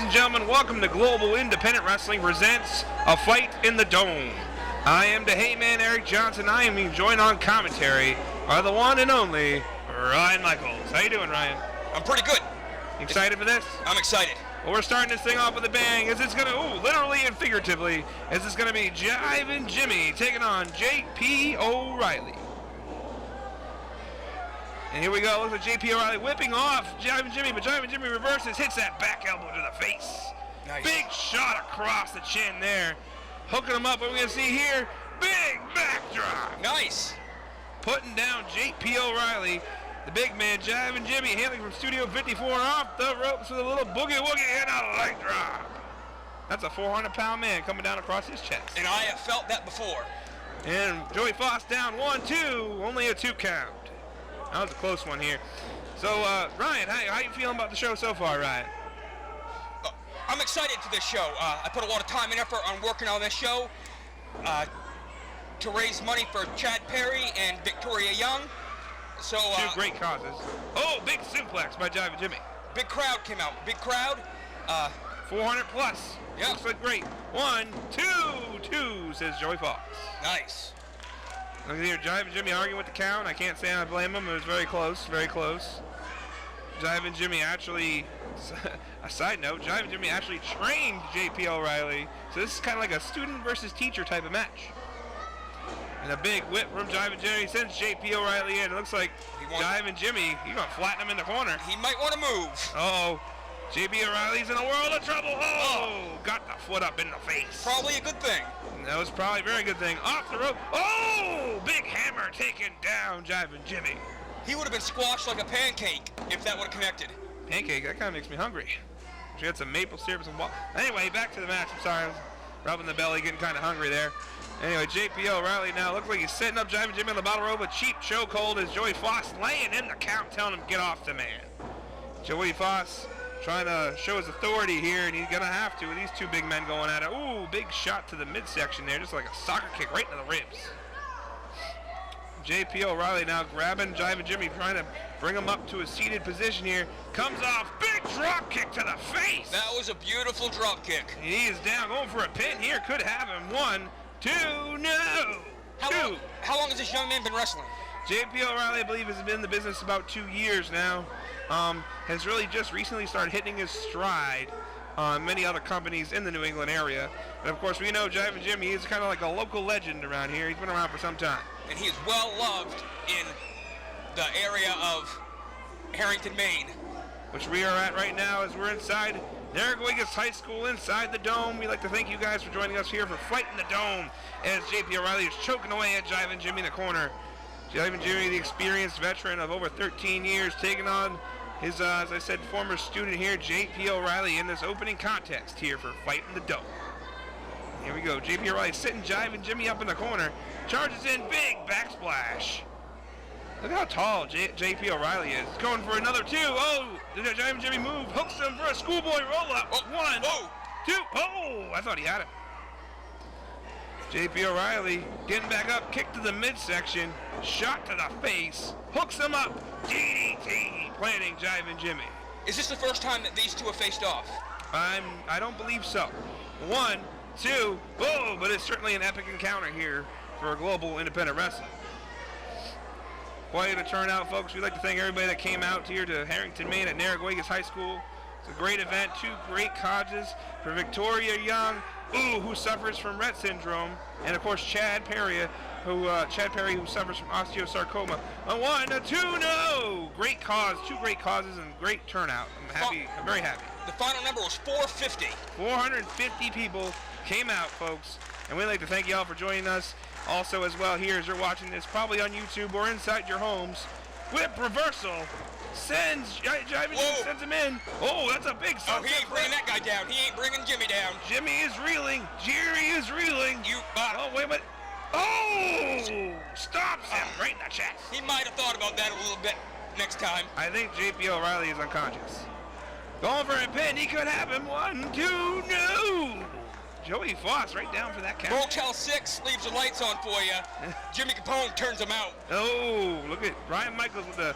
and gentlemen, welcome to Global Independent Wrestling presents A Fight in the Dome. I am the Heyman Eric Johnson. I am being joined on commentary by the one and only Ryan Michaels. How you doing, Ryan? I'm pretty good. You excited for this? I'm excited. Well, we're starting this thing off with a bang. Is this gonna, literally and figuratively, is this gonna be Jivin Jimmy taking on J.P. O'Reilly? And here we go. Looks like J.P. O'Reilly whipping off Jivin Jimmy, but Jivin Jimmy reverses, hits that back elbow to the face. Nice. Big shot across the chin there. Hooking him up. What we're going to see here, big backdrop. Nice. Putting down J.P. O'Reilly. The big man, Jivin Jimmy, hailing from Studio 54 off the ropes with a little boogie-woogie and a leg drop. That's a 400-pound man coming down across his chest. And I have felt that before. And Joey Foss down 1-2, only a 2 count. That was a close one here. So, Ryan, how you feeling about the show so far, Ryan? I'm excited for this show. I put a lot of time and effort on working on this show to raise money for Chad Perry and Victoria Young. So two great causes. Oh, big suplex by Jivin Jimmy. Big crowd came out. Big crowd. 400 plus. Yeah. Looks like great. 1, 2, says Joey Fox. Nice. Look at here, Jivin Jimmy arguing with the count. I can't say I blame him. It was very close, very close. Jivin Jimmy actually, a side note, Jivin Jimmy actually trained J.P. O'Reilly. So this is kind of like a student versus teacher type of match. And a big whip from Jivin Jimmy sends J.P. O'Reilly in. It looks like Jivin Jimmy, he's going to flatten him in the corner. He might want to move. Uh-oh. J.P. O'Reilly's in a world of trouble. Oh, got the foot up in the face. Probably a good thing. That was probably a very good thing. Off the rope. Oh, big hammer taking down Jivin Jimmy. He would have been squashed like a pancake if that would have connected. Pancake, that kind of makes me hungry. She had some maple syrup and water. Anyway, back to the match. I'm sorry, I was rubbing the belly, getting kind of hungry there. Anyway, J.P. O'Reilly now looks like he's setting up Jivin Jimmy on the bottom rope. A cheap chokehold as Joey Foss laying in the count, telling him get off the man. Joey Foss trying to show his authority here, and he's going to have to with these two big men going at it. Ooh, big shot to the midsection there, just like a soccer kick right into the ribs. J.P. O'Reilly now grabbing Jivin Jimmy, trying to bring him up to a seated position here. Comes off, big drop kick to the face. That was a beautiful drop kick. He is down, going for a pin here. Could have him. 1, 2, no. How long has this young man been wrestling? J.P. O'Reilly, I believe, has been in the business about 2 years now. Has really just recently started hitting his stride on many other companies in the New England area. And of course, we know Jivin Jimmy is kind of like a local legend around here. He's been around for some time. And he is well loved in the area of Harrington, Maine. Which we are at right now as we're inside Narragansett High School inside the Dome. We'd like to thank you guys for joining us here for Fight in the Dome as J.P. O'Reilly is choking away at Jivin Jimmy in the corner. Jivin Jimmy, the experienced veteran of over 13 years, taking on his, as I said, former student here, J.P. O'Reilly, in this opening contest here for Fight in the Dome. Here we go. J.P. O'Reilly sitting Jivin Jimmy up in the corner. Charges in, big backsplash. Look how tall J.P. O'Reilly is. Going for another 2. Oh, did Jivin Jimmy move? Hooks him for a schoolboy roll-up. 1, 2. Oh, I thought he had it. J.P. O'Reilly getting back up, kick to the midsection, shot to the face, hooks him up, DDT, planting Jivin Jimmy. Is this the first time that these two have faced off? I don't believe so. 1, 2, whoa, but it's certainly an epic encounter here for Global Independent Wrestling. Quite a turnout, folks. We'd like to thank everybody that came out here to Harrington, Maine at Narragansett High School. It's a great event, 2 great causes for Victoria Young, who suffers from Rett syndrome, and of course Chad Perry, who suffers from osteosarcoma. 1, 2, no! Great cause, 2 great causes, and great turnout. I'm happy. I'm very happy. The final number was 450. 450 people came out, folks, and we'd like to thank you all for joining us. Also, as well, here as you're watching this, probably on YouTube or inside your homes, whip reversal. Jivin Jimmy sends him in. Oh, that's a big sunset. Oh, he ain't bringing that guy down. He ain't bringing Jimmy down. Jimmy is reeling. Jerry is reeling. Oh, wait a minute. Oh! Stops him right in the chest. He might have thought about that a little bit next time. I think J.P. O'Reilly is unconscious. Going for a pin. He could have him. 1, 2, no! Joey Foss right down for that count. Motel 6 leaves the lights on for you. Jimmy Capone turns them out. Oh, look at Ryan Michaels with the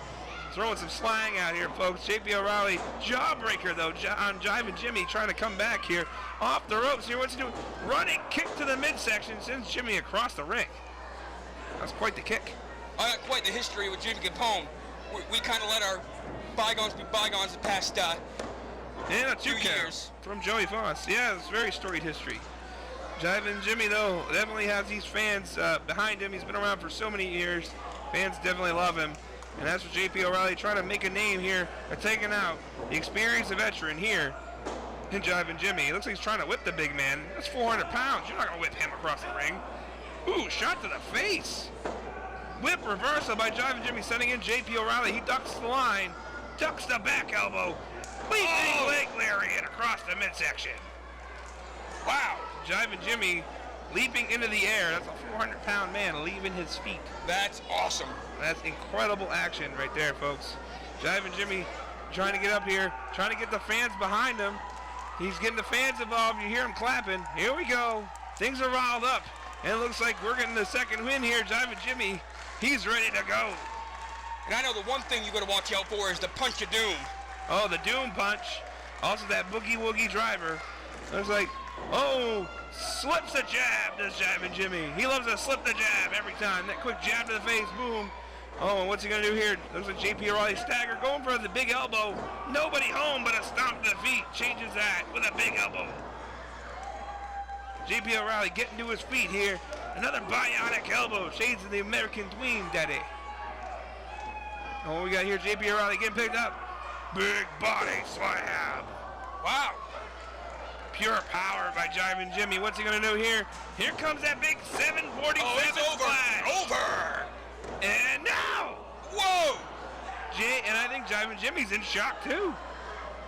throwing some slang out here, folks. JP O'Reilly, jawbreaker, though, on Jivin Jimmy, trying to come back here. Off the ropes here, what's he doing? Running kick to the midsection, sends Jimmy across the ring. That's quite the kick. I got quite the history with Jivin Jimmy. We kind of let our bygones be bygones the past and a 2 years. From Joey Foss. Yeah, it's very storied history. Jivin Jimmy, though, definitely has these fans behind him. He's been around for so many years. Fans definitely love him. And that's what JP O'Reilly trying to make a name here by taking out the experienced veteran here in Jivin Jimmy. It looks like he's trying to whip the big man. That's 400 pounds. You're not going to whip him across the ring. Ooh, shot to the face. Whip reversal by Jivin Jimmy, sending in JP O'Reilly. He ducks the line, ducks the back elbow. Leaping leg lariat across the midsection. Wow, Jivin Jimmy leaping into the air. That's a 400-pound man leaving his feet. That's awesome. That's incredible action right there, folks. Jivin Jimmy trying to get up here, trying to get the fans behind him. He's getting the fans involved. You hear him clapping. Here we go. Things are riled up. And it looks like we're getting the second win here. Jivin Jimmy, he's ready to go. And I know the one thing you got to watch out for is the punch of doom. Oh, the doom punch. Also that boogie woogie driver. Looks like, oh, slips a jab, does Jivin Jimmy. He loves to slip the jab every time. That quick jab to the face, boom. Oh, and what's he going to do here? Looks like JP O'Reilly stagger, going for the big elbow. Nobody home but a stomp to the feet. Changes that with a big elbow. JP O'Reilly getting to his feet here. Another bionic elbow. Shades of the American Dream, daddy. Oh, we got here JP O'Reilly getting picked up. Big body slam. Wow. Pure power by Jivin Jimmy. What's he going to do here? Here comes that big 747 splash. Over. And now. Whoa. And I think Jivin Jimmy's in shock, too.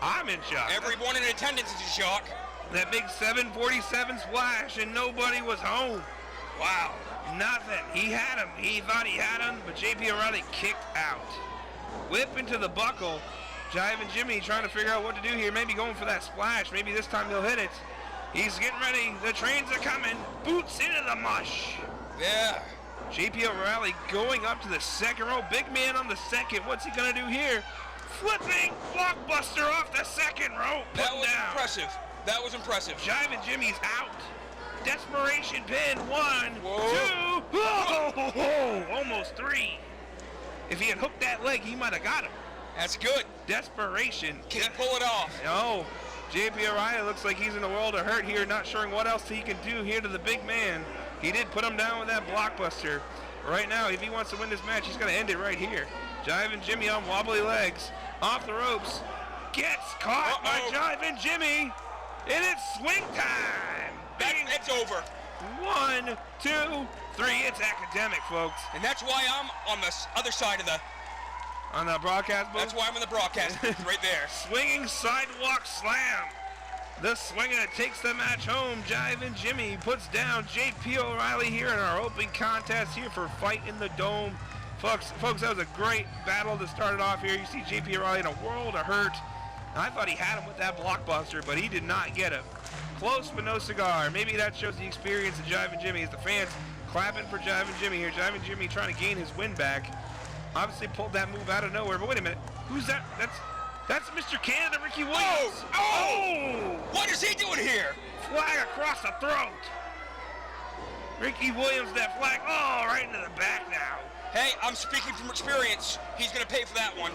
I'm in shock. Everyone in attendance is in shock. That big 747 splash, and nobody was home. Wow. Nothing. He had him. He thought he had him, but JP O'Reilly kicked out. Whip into the buckle. Jivin Jimmy trying to figure out what to do here. Maybe going for that splash. Maybe this time he'll hit it. He's getting ready. The trains are coming. Boots into the mush. Yeah. JP O'Reilly going up to the second row. Big man on the second. What's he going to do here? Flipping blockbuster off the second row. That was impressive. That was impressive. Jivin Jimmy's out. Desperation pin. 1, Whoa. 2. Oh, almost 3. If he had hooked that leg, he might have got him. That's good. Desperation. Can he pull it off? No. JP O'Reilly looks like he's in a world of hurt here, not sure what else he can do here to the big man. He did put him down with that blockbuster. Right now, if he wants to win this match, he's going to end it right here. Jivin Jimmy on wobbly legs. Off the ropes. Gets caught by Jivin Jimmy. And it's swing time. It's over. 1, 2, 3. It's academic, folks. And that's why I'm on the other side of the... On the broadcast booth? That's why I'm in the broadcast booth right there. Swinging sidewalk slam. The swinger that takes the match home. Jivin Jimmy puts down JP O'Reilly here in our open contest here for Fight in the Dome. Folks, that was a great battle to start it off here. You see JP O'Reilly in a world of hurt. I thought he had him with that blockbuster, but he did not get him. Close but no cigar. Maybe that shows the experience of Jivin Jimmy as the fans clapping for Jivin Jimmy here. Jivin Jimmy trying to gain his win back. Obviously pulled that move out of nowhere, but wait a minute. Who's that? That's Mr. Canada, Ricky Williams. Oh! What is he doing here? Flag across the throat. Ricky Williams, that flag, right into the back now. Hey, I'm speaking from experience. He's going to pay for that one.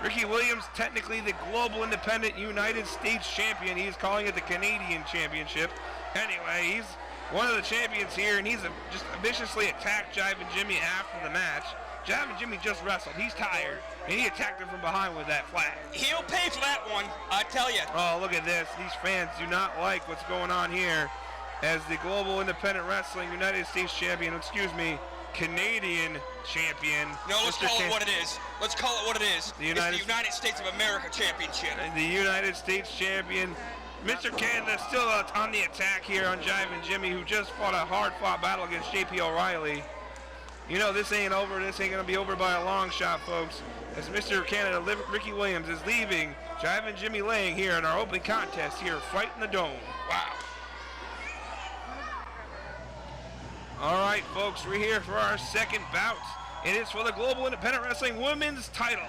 Ricky Williams, technically the Global Independent United States Champion. He's calling it the Canadian Championship. Anyway, he's one of the champions here, and he's just viciously attacked Jivin Jimmy after the match. Jivin Jimmy just wrestled. He's tired, and he attacked him from behind with that flag. He'll pay for that one, I tell you. Oh, look at this. These fans do not like what's going on here as the Global Independent Wrestling United States Champion, Canadian Champion. No, let's call it what it is. Let's call it what it is. It's the United States of America Championship. The United States Champion. Mr. Canada still on the attack here on Jivin Jimmy, who just fought a hard-fought battle against JP O'Reilly. You know, this ain't over. This ain't going to be over by a long shot, folks. As Mr. Canada, Ricky Williams, is leaving Jivin Jimmy laying here in our open contest here, Fight in the Dome. Wow. All right, folks, we're here for our second bout. It is for the Global Independent Wrestling Women's title.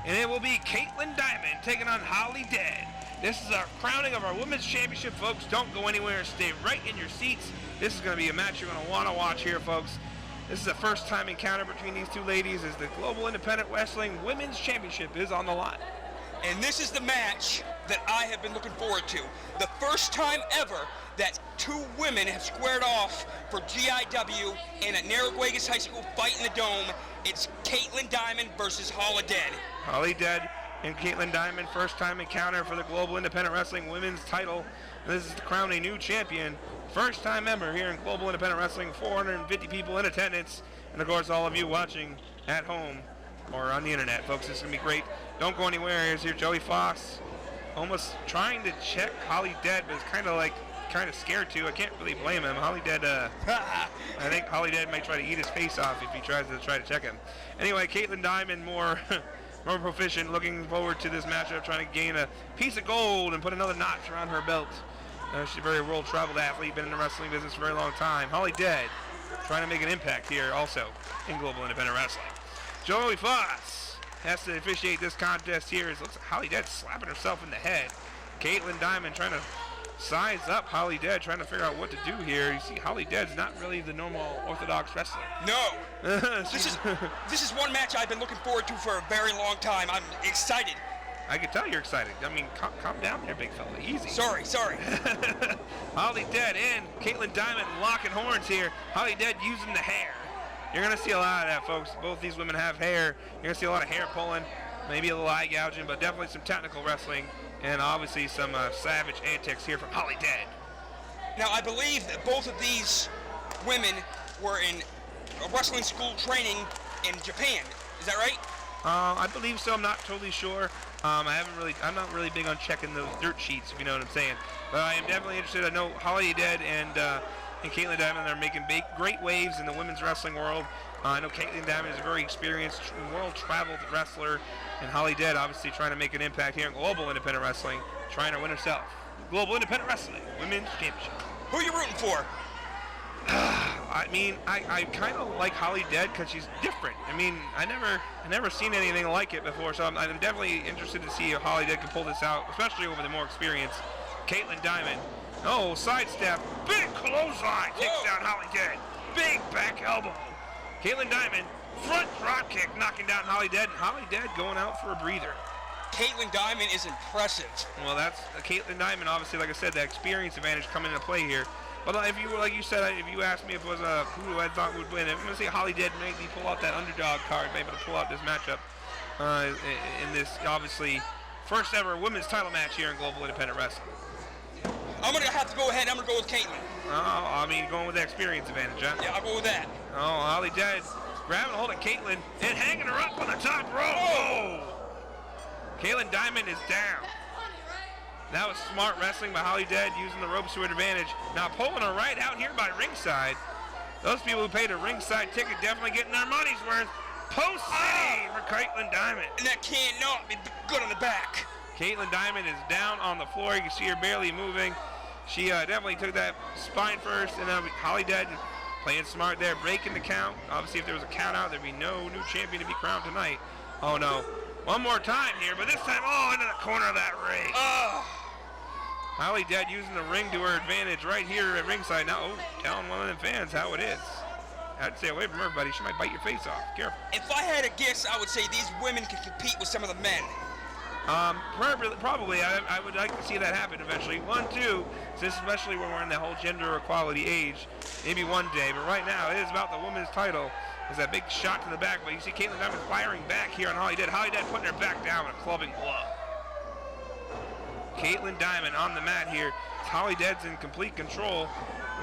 and it will be Kaitlin Diemond taking on Holidead. This is our crowning of our Women's Championship, folks. Don't go anywhere. Stay right in your seats. This is going to be a match you're going to want to watch here, folks. This is a first-time encounter between these two ladies as the Global Independent Wrestling Women's Championship is on the line. And this is the match that I have been looking forward to. The first time ever that two women have squared off for GIW in a Narraguagas High School fight in the Dome. It's Kaitlin Diemond versus Holidead. Holidead and Kaitlin Diemond, first-time encounter for the Global Independent Wrestling Women's title. This is to crown a new champion. First-time member here in Global Independent Wrestling, 450 people in attendance. And, of course, all of you watching at home or on the internet, folks. This is going to be great. Don't go anywhere. Here's here Joey Fox almost trying to check Holidead, but is kind of scared to. I can't really blame him. Holidead, I think Holidead might try to eat his face off if he tries to check him. Anyway, Kaitlin Diemond more proficient, looking forward to this matchup, trying to gain a piece of gold and put another notch around her belt. She's a very world-traveled athlete, been in the wrestling business for a very long time. Holidead trying to make an impact here also in Global Independent Wrestling. Joey Fox has to officiate this contest here. It looks like Holidead slapping herself in the head. Kaitlin Diemond trying to size up Holidead, trying to figure out what to do here. You see, Holidead's not really the normal orthodox wrestler. No. This is one match I've been looking forward to for a very long time. I'm excited. I can tell you're excited. I mean, calm down there, big fella. Easy. Sorry. Holidead and Kaitlin Diemond locking horns here. Holidead using the hair. You're going to see a lot of that, folks. Both these women have hair. You're going to see a lot of hair pulling, maybe a little eye gouging, but definitely some technical wrestling, and obviously some savage antics here from Holidead. Now, I believe that both of these women were in a wrestling school training in Japan. Is that right? I believe so. I'm not totally sure. I'm not really big on checking those dirt sheets, if you know what I'm saying. But I am definitely interested. I know Holidead and Kaitlin Diemond are making great waves in the women's wrestling world. I know Kaitlin Diemond is a very experienced, world-traveled wrestler, and Holidead obviously trying to make an impact here in Global Independent Wrestling, trying to win herself Global Independent Wrestling Women's Championship. Who are you rooting for? I mean, I kind of like Holidead because she's different. I mean, I never seen anything like it before, so I'm definitely interested to see if Holidead can pull this out, especially over the more experienced Kaitlin Diemond. Oh, sidestep, big clothesline, takes down Holidead, big back elbow. Kaitlin Diemond, front drop kick, knocking down Holidead, and Holidead going out for a breather. Kaitlin Diemond is impressive. Well, that's Kaitlin Diemond, obviously, like I said, that experience advantage coming into play here. But if you, like you said, if you asked me if it was who I thought would win, I'm going to say Holidead maybe pull out that underdog card, maybe to pull out this matchup in this, obviously, first ever women's title match here in Global Independent Wrestling. I'm going to have to go ahead. I'm going to go with Kaitlin. Oh, I mean, going with the experience advantage, huh? Yeah, I'll go with that. Oh, Holidead grabbing a hold of Kaitlin and hanging her up on the top rope. Oh! Kaitlin Diemond is down. That was smart wrestling by Holidead, using the ropes to her advantage. Now pulling her right out here by ringside. Those people who paid a ringside ticket definitely getting their money's worth. Post City for Kaitlin Diemond. And that cannot be good on the back. Kaitlin Diemond is down on the floor. You can see her barely moving. She definitely took that spine first, and then Holidead playing smart there, breaking the count. Obviously, if there was a count out, there'd be no new champion to be crowned tonight. Oh no. One more time here, but this time, into the corner of that ring. Holidead using the ring to her advantage right here at ringside. Now, telling one of them fans how it is. I'd stay away from her, buddy. She might bite your face off. Careful. If I had a guess, I would say these women can compete with some of the men. Probably. I would like to see that happen eventually. 1, 2, especially when we're in the whole gender equality age. Maybe one day, but right now it is about the women's title. There's that big shot to the back, but you see Kaitlin Diemond firing back here on Holidead. Holidead putting her back down with a clubbing blow. Kaitlin Diemond on the mat here. Holidead's in complete control.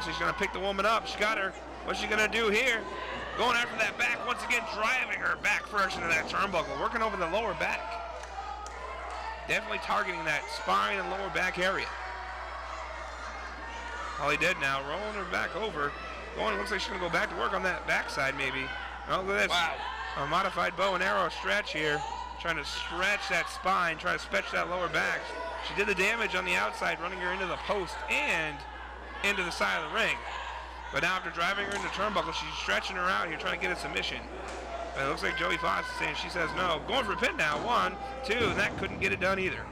She's going to pick the woman up. She got her. What's she going to do here? Going after that back once again, driving her back first into that turnbuckle, working over the lower back. Definitely targeting that spine and lower back area. Holidead now rolling her back over. Looks like she's going to go back to work on that backside maybe. Oh, look at that. Wow. A modified bow and arrow stretch here. Trying to stretch that spine, trying to stretch that lower back. She did the damage on the outside, running her into the post and into the side of the ring. But now after driving her into the turnbuckle, she's stretching her out here, trying to get a submission. But it looks like Joey Foss is saying she says no. Going for a pin now. 1, 2, and that couldn't get it done either.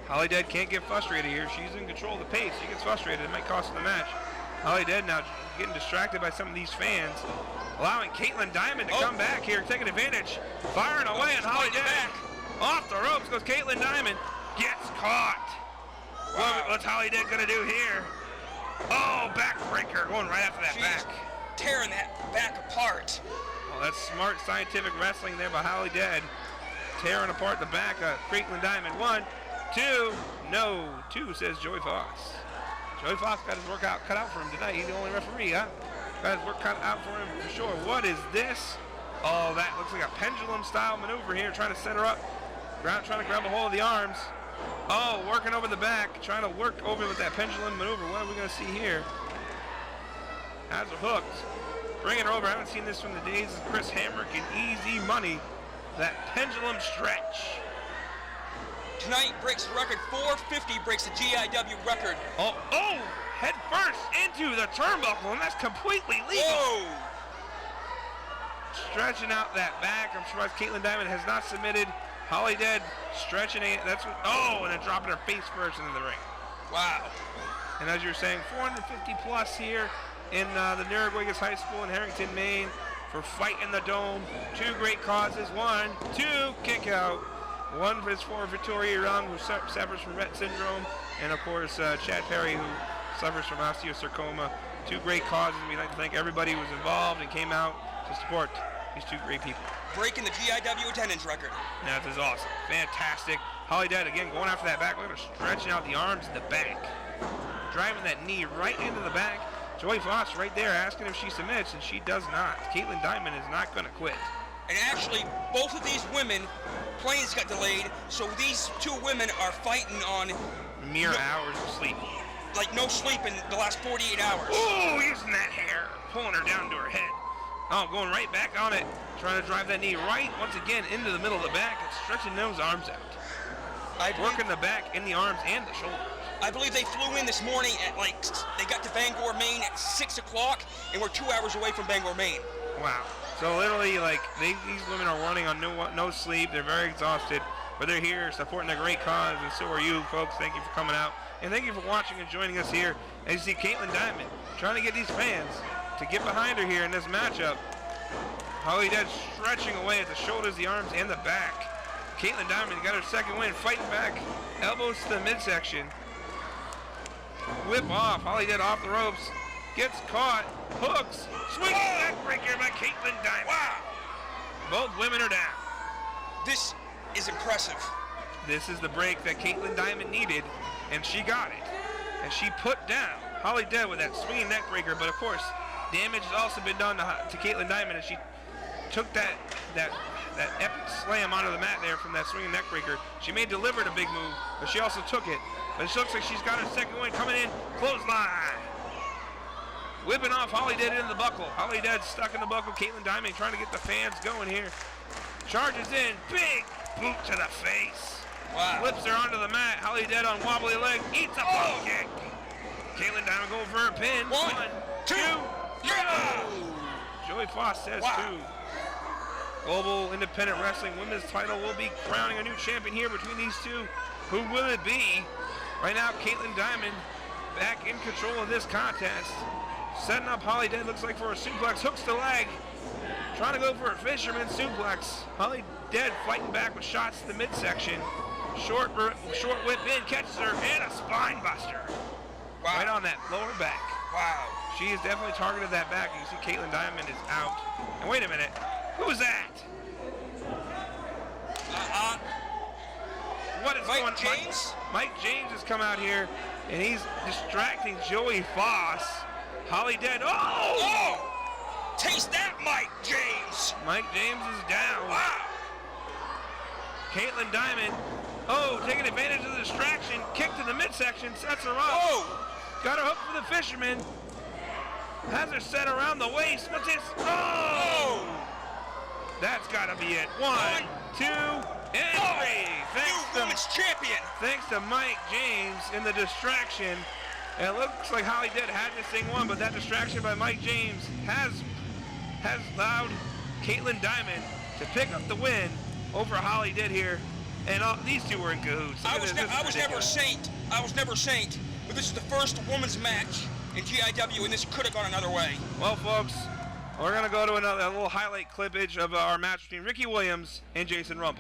Holidead can't get frustrated here. She's in control of the pace. She gets frustrated. It might cost her the match. Holidead now getting distracted by some of these fans, allowing Kaitlin Diemond to come back here, taking advantage, firing away on Holidead. Off the ropes goes Kaitlin Diemond. Gets caught. Wow. What's Holidead gonna do here? Oh, backbreaker, going right after that back. Tearing that back apart. Well, that's smart scientific wrestling there by Holidead. Tearing apart the back of Kaitlin Diemond. 1, 2, no. 2, says Joey Foss. Joey Foss got his work cut out for him tonight. He's the only referee, huh? Got his work cut out for him for sure. What is this? Oh, that looks like a pendulum-style maneuver here, trying to set her up. Trying to grab a hold of the arms. Oh, working over the back, trying to work over with that pendulum maneuver. What are we going to see here? Has her hooked. Bringing her over. I haven't seen this from the days of Chris Hamrick and Easy Money. That pendulum stretch. Tonight breaks the record. 450 breaks the GIW record. Oh, head first into the turnbuckle, and that's completely legal. Whoa. Stretching out that back. I'm surprised Kaitlin Diemond has not submitted. Holidead stretching it. That's what. Oh, and then dropping her face first into the ring. Wow. And as you're saying, 450 plus here in the Narragansett High School in Harrington, Maine, for Fight in the Dome. 2 great causes. 1, 2, kick out. 1 is for Victoria Young, who suffers from Rett syndrome, and of course Chad Perry, who suffers from osteosarcoma. 2 great causes. We'd like to thank everybody who was involved and came out to support these 2 great people. Breaking the GIW attendance record. That is awesome. Fantastic. Holidead again going after that back. Look at her stretching out the arms in the back. Driving that knee right into the back. Joey Foss right there asking if she submits, and she does not. Kaitlin Diemond is not going to quit. And actually, both of these women, planes got delayed, so these 2 women are fighting on mere hours of sleep. Like no sleep in the last 48 hours. Oh, using that hair, pulling her down to her head. Oh, going right back on it, trying to drive that knee right once again into the middle of the back and stretching those arms out. Working the back in the arms and the shoulders. I believe they flew in this morning at they got to Bangor, Maine at 6 o'clock, and we're 2 hours away from Bangor, Maine. Wow. So literally, these women are running on no sleep. They're very exhausted, but they're here supporting a great cause, and so are you, folks. Thank you for coming out, and thank you for watching and joining us here. As you see, Kaitlin Diemond trying to get these fans to get behind her here in this matchup. Holidead stretching away at the shoulders, the arms, and the back. Kaitlin Diemond got her second win, fighting back, elbows to the midsection. Whip off, Holidead off the ropes, gets caught, hooks, swinging neck breaker by Kaitlin Diemond. Wow. Both women are down. This is impressive. This is the break that Kaitlin Diemond needed, and she got it. And she put down Holidead with that swinging neck breaker, but of course, damage has also been done to Kaitlin Diemond, and she took that epic slam onto the mat there from that swinging neck breaker. She may have delivered a big move, but she also took it. But it looks like she's got her second win coming in. Clothesline. Whipping off Holidead into the buckle. Holidead stuck in the buckle. Kaitlin Diemond trying to get the fans going here. Charges in. Big boot to the face. Wow. Flips her onto the mat. Holidead on wobbly leg. Eats a bum kick. Kaitlin Diemond going for a pin. 1, 2, yeah! Joey Foss says 2. Global Independent Wrestling Women's title will be crowning a new champion here between these 2. Who will it be? Right now, Kaitlin Diemond back in control of this contest. Setting up Holidead, looks like for a suplex. Hooks the leg. Trying to go for a fisherman suplex. Holidead fighting back with shots to the midsection. Short whip in, catches her, and a spine buster. Wow. Right on that lower back. Wow. She has definitely targeted that back. You see Kaitlin Diemond is out. And wait a minute. Who's that? What is going on? James? Mike James has come out here, and he's distracting Joey Foss. Holidead. Oh! Taste that, Mike James! Mike James is down. Wow! Kaitlin Diemond. Oh, taking advantage of the distraction. Kick to the midsection, sets her up. Oh! Got her hook for the fisherman. Has her set around the waist. What's this? Oh! That's got to be it. 1, 2, and 3. Women's champion. Thanks to Mike James in the distraction. And it looks like Holidead had this thing won, but that distraction by Mike James has has allowed Kaitlin Diemond to pick up the win over Holidead here, and these two were in cahoots. I was never a saint. I was never a saint, but this is the first women's match in GIW, and this could have gone another way. Well, folks, we're going to go to a little highlight clippage of our match between Ricky Williams and Jason Rumpel.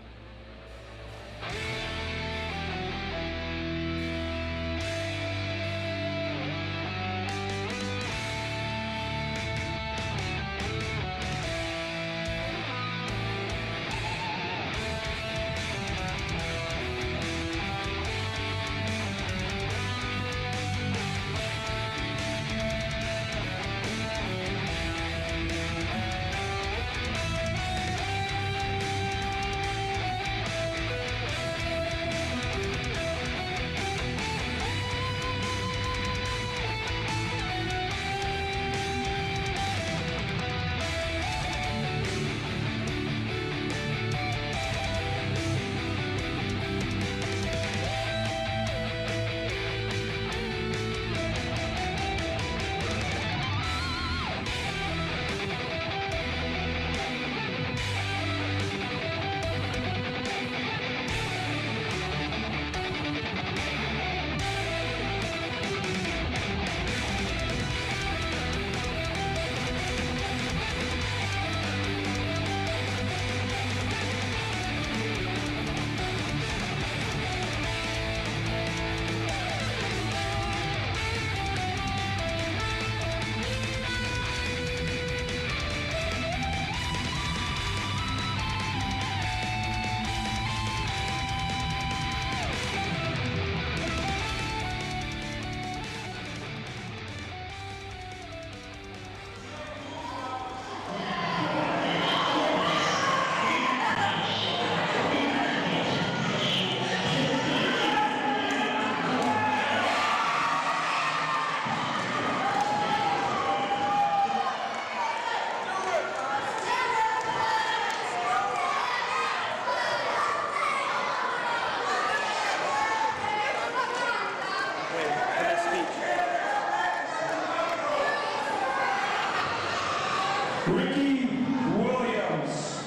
Ricky Williams.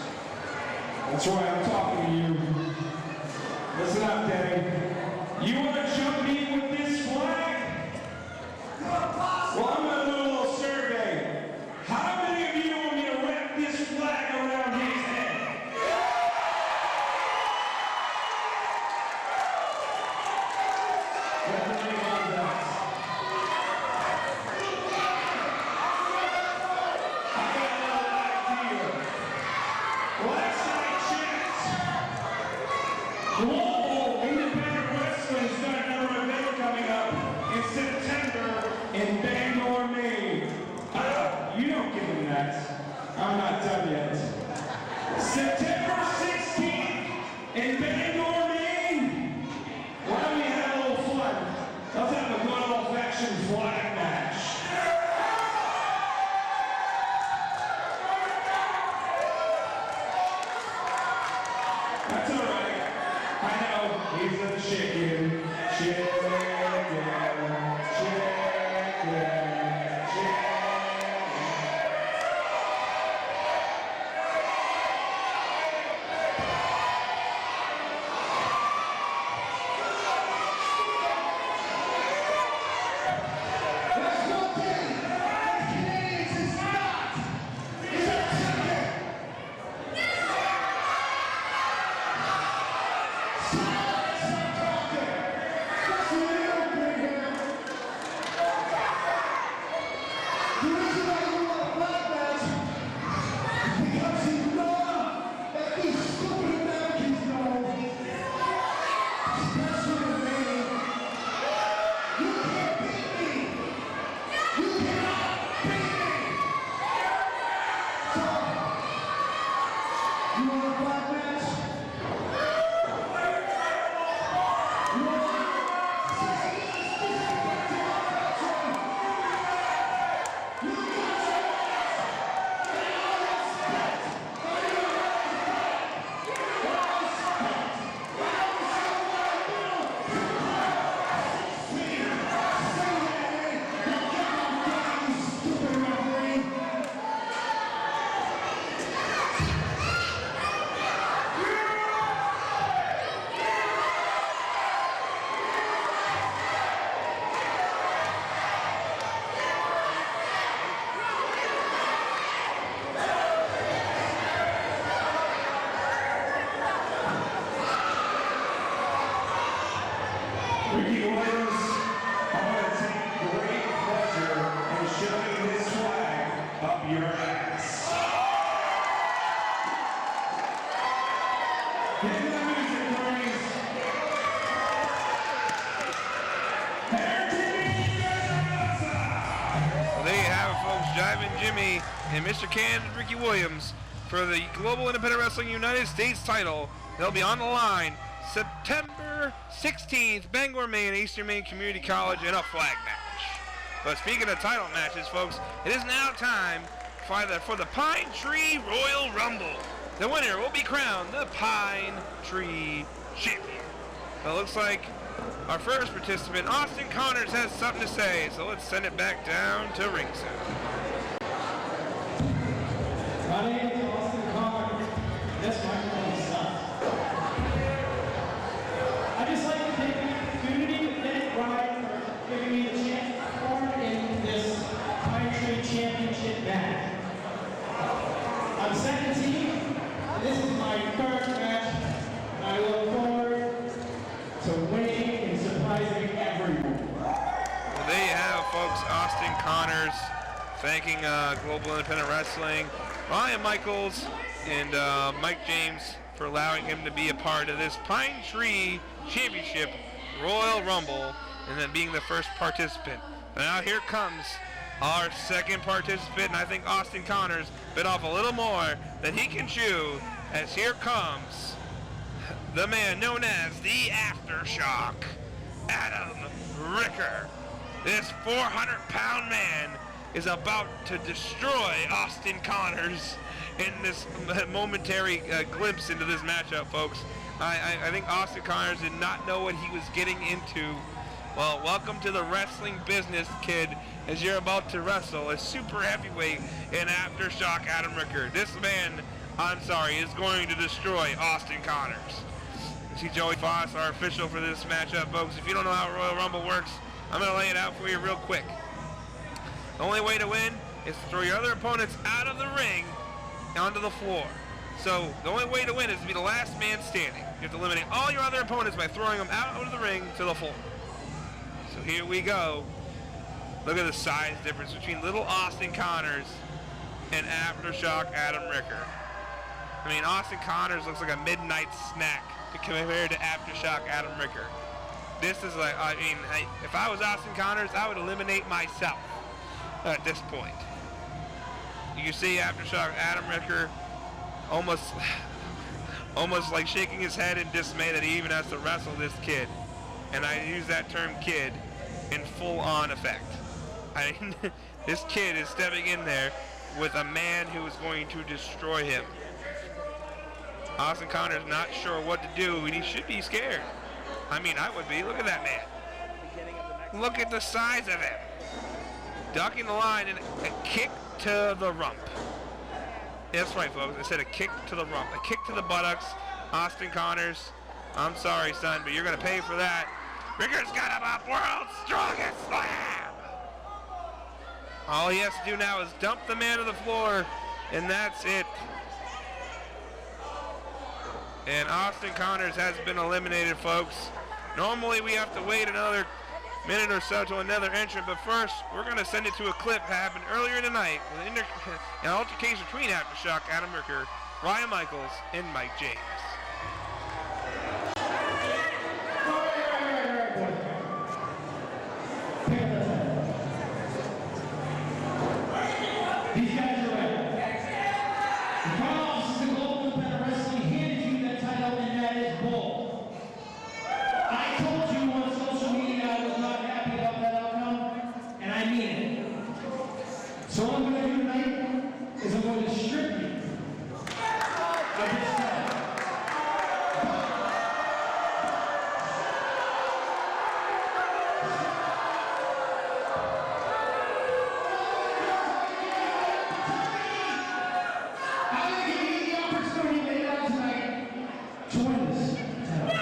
That's right, I'm talking to you. Listen up, Dave. You want to jump me with this flag? Well, I'm going to do a little survey. How many of you want me to wrap this flag around his head? Global Independent Wrestling has got another event coming up in September in Bangor, Maine. You don't give me that. I'm not done yet. September 16th in Bangor, Maine. Why don't we have a little fun? Let's have a good old-fashioned flag match. That's all right. I know, he's a chicken, chicken, chicken, chicken. That's not Canadian. That's Canadians, it's not. It's a chicken. Silence, I'm talking. That's what you do, baby. Jivin Jimmy and Mr. Kansas Ricky Williams for the Global Independent Wrestling United States title. They'll be on the line September 16th, Bangor, Maine, Eastern Maine Community College in a flag match. But speaking of title matches, folks, it is now time for the Pine Tree Royal Rumble. The winner will be crowned the Pine Tree Champion. So it looks like our first participant, Austin Connors, has something to say, so let's send it back down to ringside. My name is Austin Connors. That's my name. I'd just like to take the opportunity to thank Brian for giving me the chance to perform in this Pine Tree Championship match. I'm 17, and this is my third match. I look forward to winning and surprising everyone. Well, there you have, folks. Austin Connors thanking Global Independent Wrestling, Ryan Michaels, and Mike James for allowing him to be a part of this Pine Tree Championship Royal Rumble and then being the first participant. But now here comes our second participant, and I think Austin Connors bit off a little more than he can chew, as here comes the man known as the Aftershock, Adam Ricker. This 400-pound man is about to destroy Austin Connors in this momentary glimpse into this matchup, folks. I think Austin Connors did not know what he was getting into. Well, welcome to the wrestling business, kid, as you're about to wrestle a super heavyweight in Aftershock Adam Ricker. This man, I'm sorry, is going to destroy Austin Connors. See Joey Foss, our official for this matchup, folks. If you don't know how Royal Rumble works, I'm going to lay it out for you real quick. The only way to win is to throw your other opponents out of the ring onto the floor. So the only way to win is to be the last man standing. You have to eliminate all your other opponents by throwing them out of the ring to the floor. So here we go. Look at the size difference between little Austin Connors and Aftershock Adam Ricker. I mean, Austin Connors looks like a midnight snack compared to Aftershock Adam Ricker. This is like, I mean, if I was Austin Connors, I would eliminate myself at this point. You can see Aftershock Adam Ricker almost like shaking his head in dismay that he even has to wrestle this kid. And I use that term kid in full-on effect. I mean, this kid is stepping in there with a man who is going to destroy him. Austin Connors not sure what to do, and he should be scared. I mean, I would be. Look at that man. Look at the size of him. Ducking the line and a kick to the rump. That's right, folks. I said a kick to the rump. A kick to the buttocks. Austin Connors, I'm sorry, son, but you're going to pay for that. Ricker's got him up. World's Strongest Slam. All he has to do now is dump the man to the floor, and that's it. And Austin Connors has been eliminated, folks. Normally we have to wait another minute or so to another entrant, but first we're going to send it to a clip that happened earlier tonight with an altercation between Aftershock Adam Ricker, Ryan Michaels, and Mike James. These guys are ready. The front office of the Global Independent Wrestling handed you that title, and that is bull. I told you on social media I was not happy about that outcome, and I mean it. So what I'm going to do tonight is I'm going to strip you of this title. I'm going to give you the opportunity later on tonight to win this title.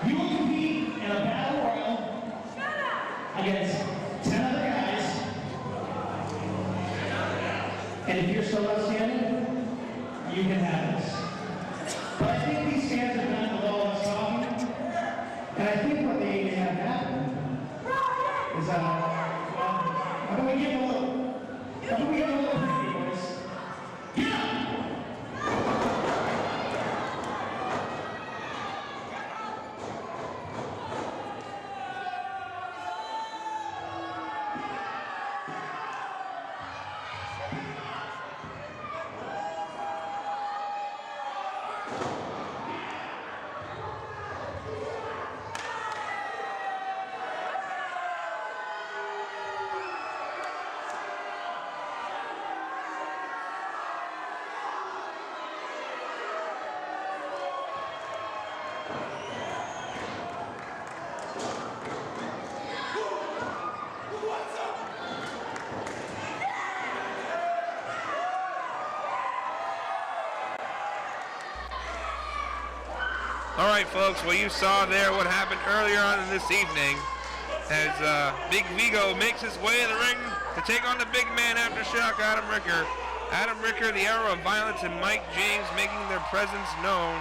You will compete in a battle royal against 10 other guys. And if you're still not standing, you can have this. But I think these fans have done with all this talking. And I think what they have happened is, how do we give a little? How do we give a little preview, boys? Get up! All right, folks, well, you saw there what happened earlier on in this evening as Big Vigo makes his way to the ring to take on the big man Aftershock, Adam Ricker. Adam Ricker, the Arrow of Violence, and Mike James making their presence known,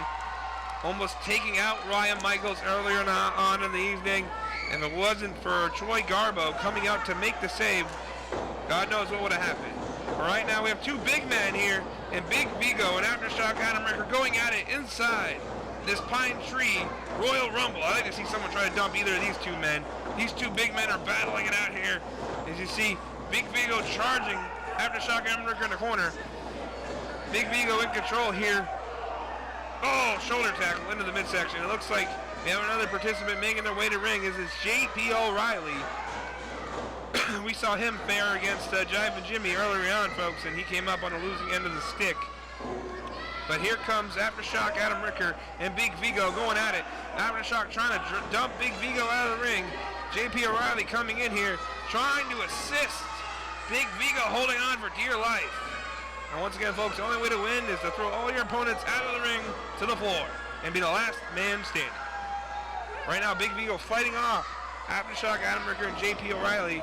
almost taking out Ryan Michaels earlier on in the evening. If it wasn't for Troy Garbo coming out to make the save, God knows what would have happened. But right now we have two big men here, and Big Vigo and Aftershock Adam Ricker going at it inside this Pine Tree Royal Rumble. I like to see someone try to dump either of these two men. These two big men are battling it out here. As you see, Big Vigo charging Aftershock Adam Ricker in the corner. Big Vigo in control here. Oh, shoulder tackle into the midsection. It looks like we have another participant making their way to ring. This is J.P. O'Reilly. We saw him fare against Jivin Jimmy earlier on, folks, and he came up on the losing end of the stick. But here comes Aftershock Adam Ricker and Big Vigo going at it. Aftershock trying to dump Big Vigo out of the ring. J.P. O'Reilly coming in here, trying to assist Big Vigo, holding on for dear life. And once again, folks, the only way to win is to throw all your opponents out of the ring to the floor and be the last man standing. Right now, Big Vigo fighting off Aftershock Adam Ricker and J.P. O'Reilly.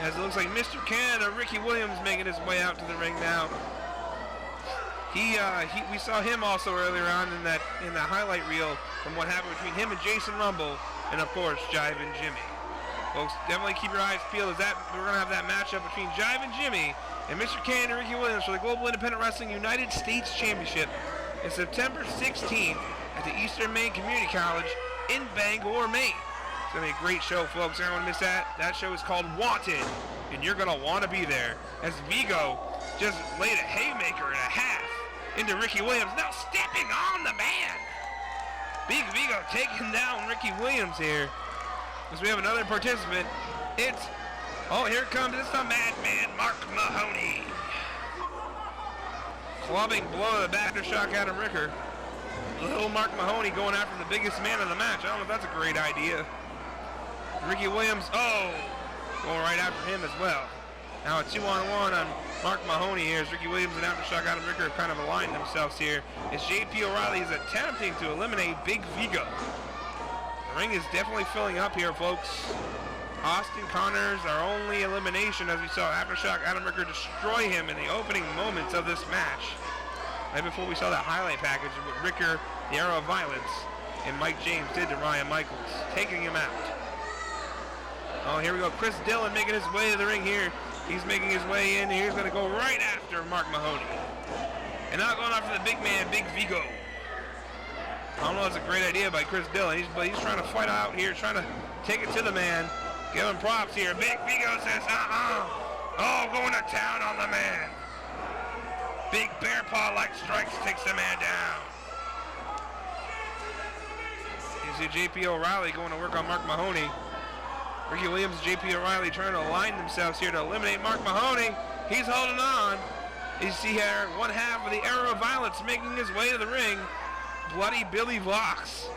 As it looks like Mr. Canada, Ricky Williams, making his way out to the ring now. We saw him also earlier on in the highlight reel from what happened between him and Jason Rumble, and of course Jivin Jimmy. Folks, definitely keep your eyes peeled as we're gonna have that matchup between Jivin Jimmy and Mr. Canada, Ricky Williams for the Global Independent Wrestling United States Championship in September 16th at the Eastern Maine Community College in Bangor, Maine. It's gonna be a great show, folks. I don't want to miss that. That show is called Wanted, and you're gonna want to be there. As Vigo just laid a haymaker and a half into Ricky Williams, now stepping on the man. Big Vigo taking down Ricky Williams here. As we have another participant, here comes, it's the madman, Mark Mahoney. Clubbing blow to the back to Aftershock Adam Ricker. Little Mark Mahoney going after the biggest man of the match. I don't know if that's a great idea. Ricky Williams, going right after him as well. Now a 2-on-1 on Mark Mahoney here as Ricky Williams and Aftershock Adam Ricker have kind of aligned themselves here as J.P. O'Reilly is attempting to eliminate Big Vigo. The ring is definitely filling up here, folks. Austin Connors, our only elimination, as we saw Aftershock Adam Ricker destroy him in the opening moments of this match. Right before we saw that highlight package of what Ricker, the Arrow of Violence, and Mike James did to Ryan Michaels, taking him out. Oh, here we go. Chris Dillon making his way to the ring here. He's making his way in. He's going to go right after Mark Mahoney. And now going after the big man, Big Vigo. I don't know if that's a great idea by Chris Dillon, but he's trying to fight out here, trying to take it to the man. Give him props here. Big Vigo says, Oh, going to town on the man. Big bear paw-like strikes takes the man down. You see J.P. O'Reilly going to work on Mark Mahoney. Ricky Williams and J.P. O'Reilly trying to align themselves here to eliminate Mark Mahoney. He's holding on. You see here, one half of the Arrow of Violence making his way to the ring. Bloody Billy Vox.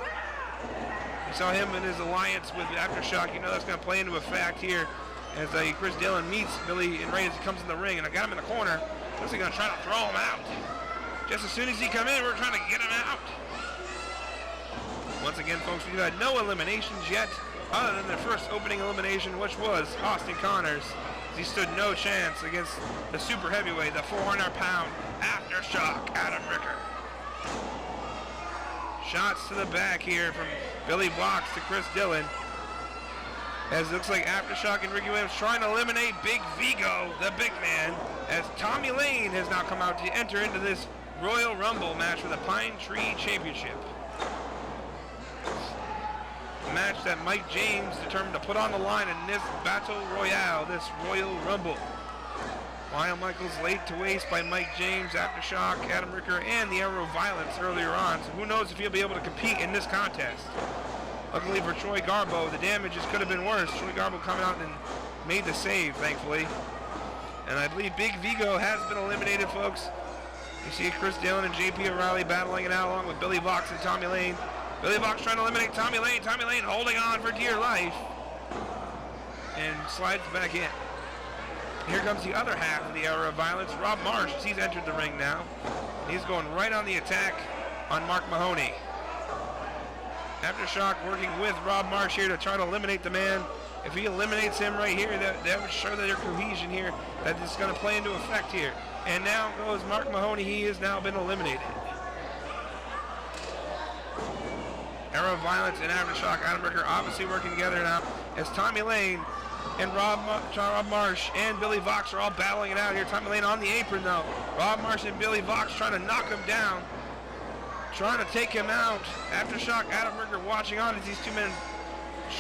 You saw him in his alliance with Aftershock. You know that's going to play into effect here as Chris Dillon meets Billy and Ray as he comes in the ring. And I got him in the corner. Looks like going to try to throw him out. Just as soon as he come in, we're trying to get him out. Once again, folks, we've had no eliminations yet, other than the first opening elimination, which was Austin Connors. He stood no chance against the super heavyweight, the 400-pound Aftershock Adam Ricker. Shots to the back here from Billy Blocks to Chris Dillon. As it looks like Aftershock and Ricky Williams trying to eliminate Big Vigo, the big man, as Tommy Lane has now come out to enter into this Royal Rumble match for the Pine Tree Championship. A match that Mike James determined to put on the line in this Battle Royale, this Royal Rumble. Ryan Michaels laid to waste by Mike James, Aftershock, Adam Ricker, and the Arrow of Violence earlier on. So who knows if he'll be able to compete in this contest. Luckily for Troy Garbo, the damages could have been worse. Troy Garbo coming out and made the save, thankfully. And I believe Big Vigo has been eliminated, folks. You see Chris Dillon and J.P. O'Reilly battling it out along with Billy Vox and Tommy Lane. Billy Vox trying to eliminate Tommy Lane. Tommy Lane holding on for dear life. And slides back in. Here comes the other half of the Arrow of Violence. Rob Marsh, he's entered the ring now. He's going right on the attack on Mark Mahoney. Aftershock working with Rob Marsh here to try to eliminate the man. If he eliminates him right here, that would show that their cohesion here, that is going to play into effect here. And now goes Mark Mahoney. He has now been eliminated. Era of Violence and Aftershock, Adam Ricker obviously working together now as Tommy Lane and Rob Marsh and Billy Vox are all battling it out here. Tommy Lane on the apron though. Rob Marsh and Billy Vox trying to knock him down, trying to take him out. Aftershock, Adam Ricker watching on as these two men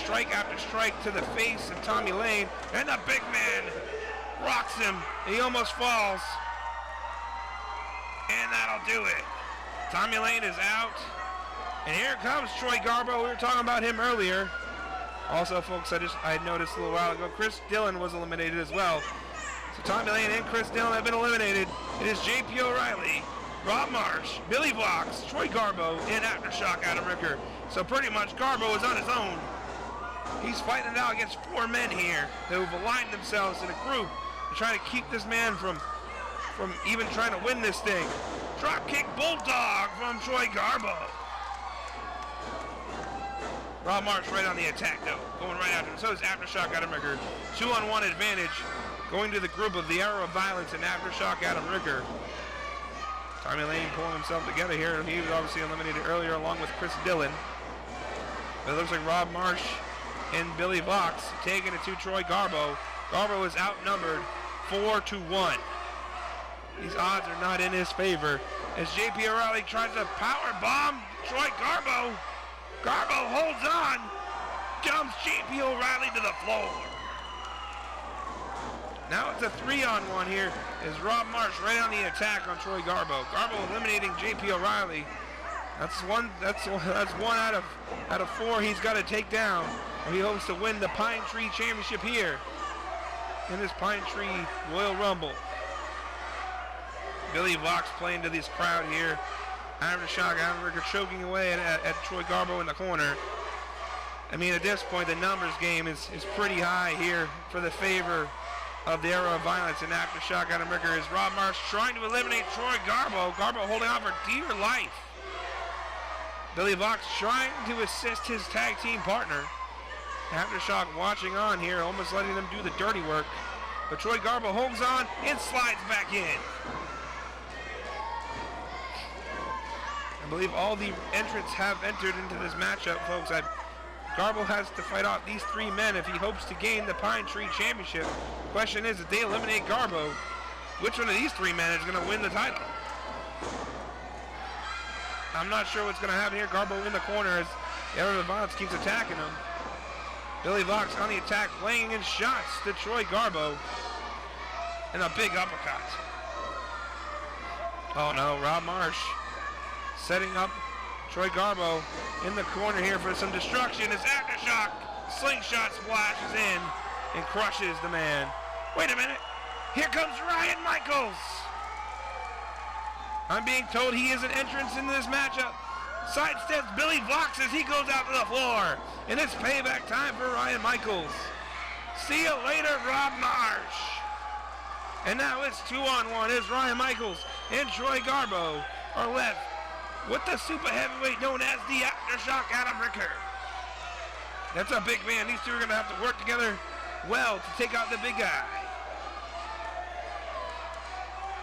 strike after strike to the face of Tommy Lane, and the big man rocks him. He almost falls, and that'll do it. Tommy Lane is out, and here comes Troy Garbo. We were talking about him earlier. Also, folks, I had noticed a little while ago, Chris Dillon was eliminated as well. So Tommy Lane and Chris Dillon have been eliminated. It is J.P. O'Reilly, Rob Marsh, Billy Vox, Troy Garbo, and Aftershock, Adam Ricker. So pretty much Garbo is on his own. He's fighting it out against four men here who've aligned themselves in a group to try to keep this man from even trying to win this thing. Dropkick Bulldog from Troy Garbo. Rob Marsh right on the attack though, going right after him. So is Aftershock, Adam Ricker. 2-on-1 advantage going to the group of the Era of Violence and Aftershock, Adam Ricker. Tommy Lane pulling himself together here. He was obviously eliminated earlier along with Chris Dillon. But it looks like Rob Marsh and Billy Vox taking it to Troy Garbo. Garbo is outnumbered 4-1. These odds are not in his favor as J.P. O'Reilly tries to power bomb Troy Garbo. Garbo holds on, dumps J.P. O'Reilly to the floor. Now it's a 3-on-1 here as Rob Marsh right on the attack on Troy Garbo. Garbo eliminating J.P. O'Reilly. That's one out of four he's got to take down. He hopes to win the Pine Tree Championship here in this Pine Tree Royal Rumble. Billy Vox playing to this crowd here. Aftershock, Adam Ricker choking away at Troy Garbo in the corner. I mean, at this point, the numbers game is pretty high here for the favor of the Era of Violence and Aftershock, Adam Ricker. Is Rob Marsh trying to eliminate Troy Garbo. Garbo holding on for dear life. Billy Vox trying to assist his tag team partner. Aftershock watching on here, almost letting them do the dirty work. But Troy Garbo holds on and slides back in. I believe all the entrants have entered into this matchup, folks. Garbo has to fight off these three men if he hopes to gain the Pine Tree Championship. The question is, if they eliminate Garbo, which one of these three men is going to win the title? I'm not sure what's going to happen here. Garbo in the corner as Era of Violence keeps attacking him. Billy Vox on the attack, laying in shots to Troy Garbo. And a big uppercut. Oh no, Rob Marsh setting up Troy Garbo in the corner here for some destruction as Aftershock slingshot splashes in and crushes the man. Wait a minute. Here comes Ryan Michaels. I'm being told he is an entrance into this matchup. Sidesteps Billy Vox as he goes out to the floor. And it's payback time for Ryan Michaels. See you later, Rob Marsh. And now it's 2-on-1 as Ryan Michaels and Troy Garbo are left with the super heavyweight known as the Aftershock, Adam Ricker. That's a big man. These two are going to have to work together well to take out the big guy.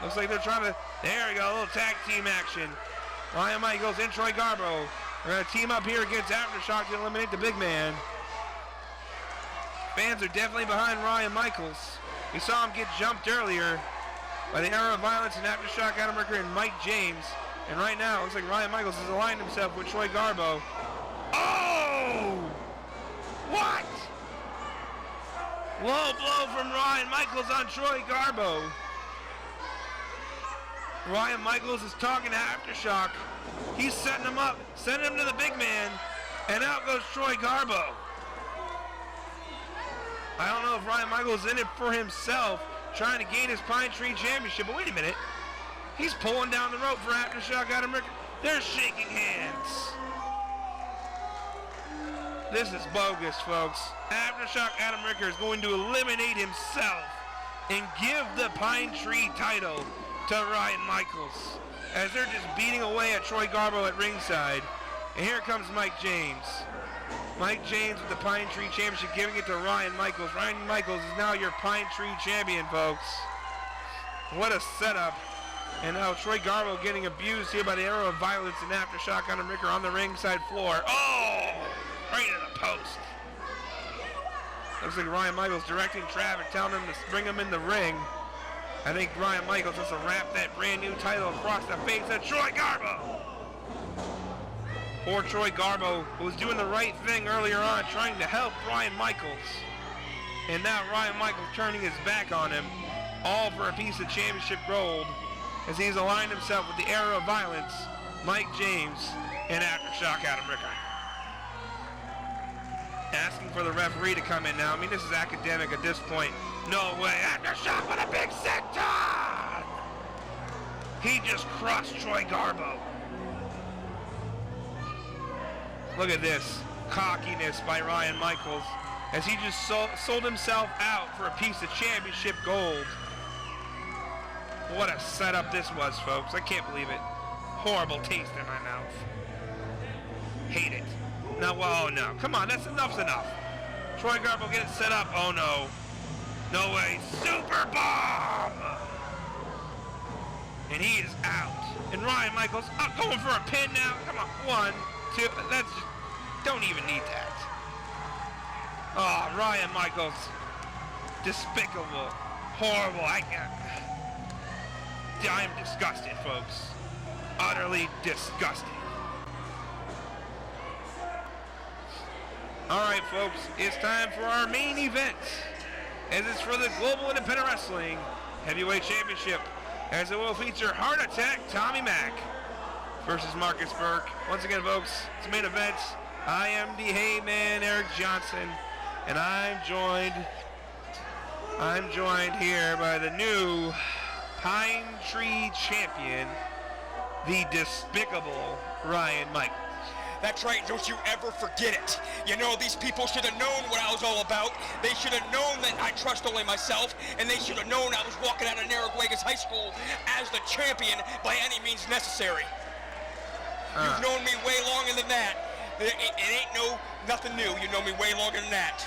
Looks like they're trying to, there we go, a little tag team action. Ryan Michaels and Troy Garbo are going to team up here against Aftershock to eliminate the big man. Fans are definitely behind Ryan Michaels. We saw him get jumped earlier by the Era of Violence and Aftershock, Adam Ricker and Mike James. And right now, it looks like Ryan Michaels has aligned himself with Troy Garbo. Oh! What? Low blow from Ryan Michaels on Troy Garbo. Ryan Michaels is talking to Aftershock. He's setting him up, sending him to the big man, and out goes Troy Garbo. I don't know if Ryan Michaels is in it for himself, trying to gain his Pine Tree Championship, but wait a minute. He's pulling down the rope for Aftershock, Adam Ricker. They're shaking hands. This is bogus, folks. Aftershock, Adam Ricker is going to eliminate himself and give the Pine Tree title to Ryan Michaels. as they're just beating away at Troy Garbo at ringside. And here comes Mike James. Mike James with the Pine Tree Championship, giving it to Ryan Michaels. Ryan Michaels is now your Pine Tree Champion, folks. What a setup. And now Troy Garbo getting abused here by the Arrow of Violence and Aftershock on the Ricker on the ringside floor. Oh! Right into the post. Looks like Ryan Michaels directing traffic, telling him to bring him in the ring. I think Ryan Michaels wants to wrap that brand new title across the face of Troy Garbo. Poor Troy Garbo, who was doing the right thing earlier on, trying to help Ryan Michaels. And now Ryan Michaels turning his back on him, all for a piece of championship gold, as he's aligned himself with the Era of Violence, Mike James, and Aftershock Adam Ricker. Asking for the referee to come in now. I mean, this is academic at this point. No way. Aftershock with a big senton! He just crushed Troy Garbo. Look at this cockiness by Ryan Michaels as he just sold himself out for a piece of championship gold. What a setup this was, folks. I can't believe it. Horrible taste in my mouth. Hate it. No, oh no. Come on, enough's enough. Troy Garbo getting set up. Oh no. No way. Super bomb! And he is out. And Ryan Michaels going for a pin now. Come on. 1, 2. That's just, don't even need that. Oh, Ryan Michaels. Despicable. Horrible. I'm disgusted, folks. Utterly disgusted. All right, folks, it's time for our main event, as it's for the Global Independent Wrestling Heavyweight Championship, as it will feature Heart Attack Tommy Mack versus Markus Burke. Once again, folks, it's main event. I am the Heyman, Eric Johnson, and I'm joined here by the new Pine Tree Champion, the despicable Ryan Michaels. That's right, don't you ever forget it. You know, these people should have known what I was all about. They should have known that I trust only myself, and they should have known I was walking out of Narraguagas High School as the champion by any means necessary. You've known me way longer than that. It ain't nothing new. You know me way longer than that.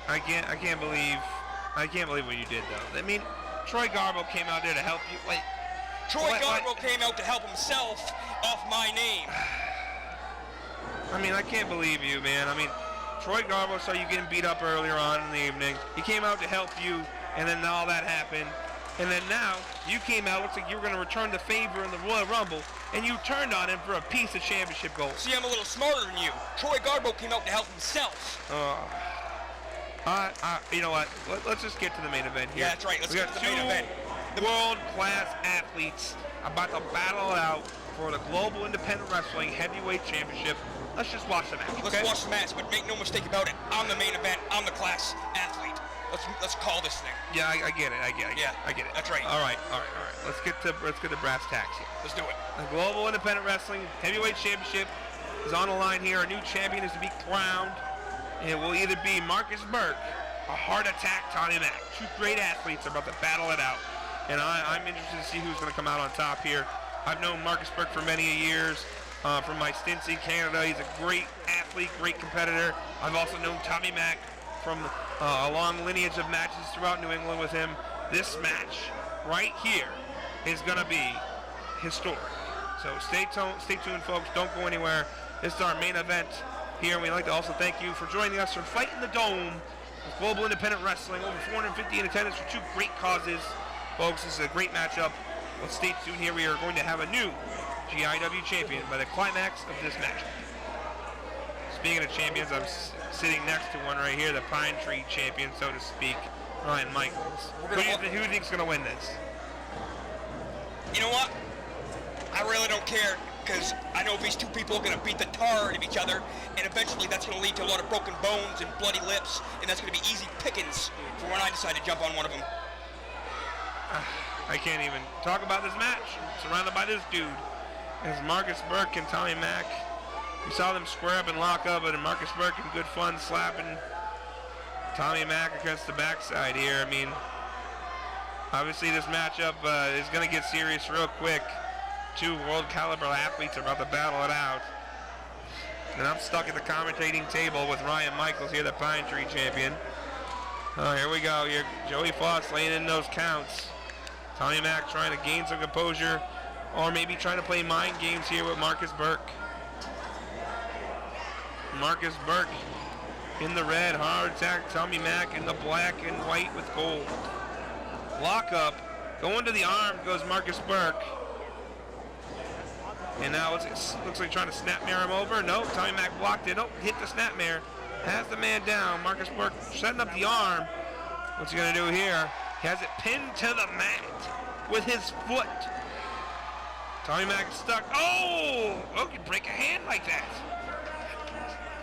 I can't believe what you did, though. I mean, Troy Garbo came out there to help you. Wait. Troy Garbo came out to help himself off my name. I mean, I can't believe you, man. I mean, Troy Garbo saw you getting beat up earlier on in the evening. He came out to help you, and then all that happened. And then now, you came out, looks like you were going to return the favor in the Royal Rumble, and you turned on him for a piece of championship gold. See, I'm a little smarter than you. Troy Garbo came out to help himself. You know what? Let's just get to the main event here. Yeah, that's right. Let's get to the main event. The world-class athletes about to battle it out for the Global Independent Wrestling Heavyweight Championship. Let's just watch the match, okay? Let's watch the match, but make no mistake about it. I'm the main event. I'm the class athlete. Let's call this thing. Yeah, I get it. I get it. That's right. All right. Let's get to brass tacks here. Let's do it. The Global Independent Wrestling Heavyweight Championship is on the line here. A new champion is to be crowned. It will either be Markus Burke or Heart Attack Tommy Mack. Two great athletes are about to battle it out. And I'm interested to see who's going to come out on top here. I've known Markus Burke for many years. From my stints in Canada, he's a great athlete, great competitor. I've also known Tommy Mack from a long lineage of matches throughout New England with him. This match right here is going to be historic. So stay tuned, folks. Don't go anywhere. This is our main event here. And we'd like to also thank you for joining us for Fight in the Dome with Global Independent Wrestling. Over 450 in attendance for two great causes. Folks, this is a great matchup. Let's stay tuned here. We are going to have a new GIW champion by the climax of this match. Speaking of champions, I'm sitting next to one right here, the Pine Tree champion, so to speak, Ryan Michaels. Who do you think is going to win this? You know what? I really don't care, because I know these two people are going to beat the tar out of each other, and eventually that's going to lead to a lot of broken bones and bloody lips, and that's going to be easy pickings for when I decide to jump on one of them. I can't even talk about this match. I'm surrounded by this dude. It's Markus Burke and Tommy Mack. We saw them square up and lock up, and Markus Burke in good fun slapping Tommy Mack against the backside here. I mean, obviously this matchup is going to get serious real quick. two world caliber athletes are about to battle it out. And I'm stuck at the commentating table with Ryan Michaels here, the Pine Tree champion. Oh, here we go. Here, Joey Foss laying in those counts. Tommy Mack trying to gain some composure, or maybe trying to play mind games here with Markus Burke. Markus Burke in the red, hard attack. Tommy Mack in the black and white with gold. Lock up. Going to the arm goes Markus Burke. And now it looks like trying to snapmare him over. Nope, Tommy Mack blocked it. Nope, hit the snapmare. Has the man down. Markus Burke setting up the arm. What's he going to do here? He has it pinned to the mat with his foot. Tommy Mack stuck. Oh! Oh, can break a hand like that.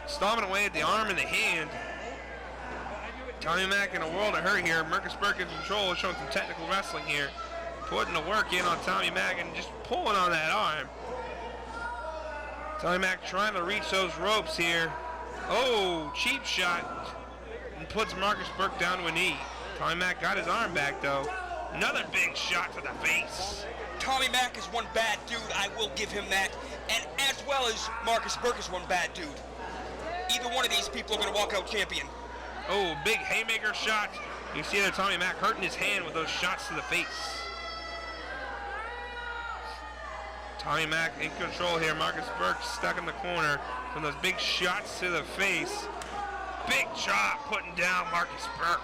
Stomping away at the arm and the hand. Tommy Mack in a world of hurt here. Markus Burke in control, showing some technical wrestling here. Putting the work in on Tommy Mack and just pulling on that arm. Tommy Mack trying to reach those ropes here. Oh, cheap shot. And puts Markus Burke down to a knee. Tommy Mack got his arm back though. Another big shot to the face. Tommy Mack is one bad dude, I will give him that. And as well as Markus Burke is one bad dude. Either one of these people are going to walk out champion. Oh, big haymaker shot. You see there Tommy Mack hurting his hand with those shots to the face. Tommy Mack in control here. Markus Burke stuck in the corner from those big shots to the face. Big chop putting down Markus Burke.